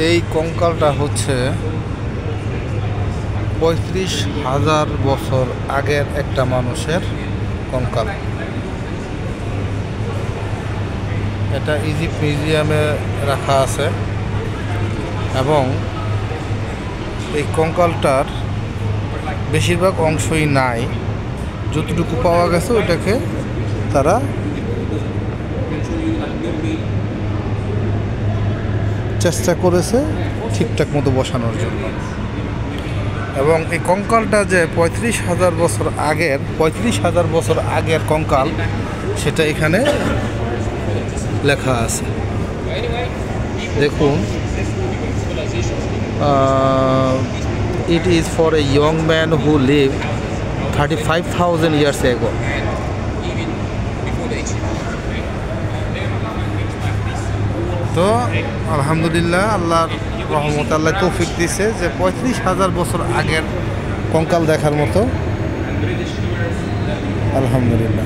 এই কঙ্কালটা হচ্ছে ৩৫,০০০ বছর আগের একটা মানুষের কঙ্কাল। এটা ইজিপ্ট মিউজিয়ামে রাখা আছে এবং এই কঙ্কালটার বেশিরভাগ অংশই নাই। যতটুকু পাওয়া গেছে ওইটাকে তারা চেষ্টা করেছে ঠিকঠাক মতো বসানোর জন্য। এবং এই কঙ্কালটা যে ৩৫,০০০ বছর আগের কঙ্কাল সেটা এখানে লেখা আছে। দেখুন, it is for a young man who lived 35,000 years ago. তো আলহামদুলিল্লাহ, আল্লাহর রহমত, আল্লাহ তৌফিক দিছে যে ৩৫,০০০ বছর আগের কঙ্কাল দেখার মতো। আলহামদুলিল্লাহ।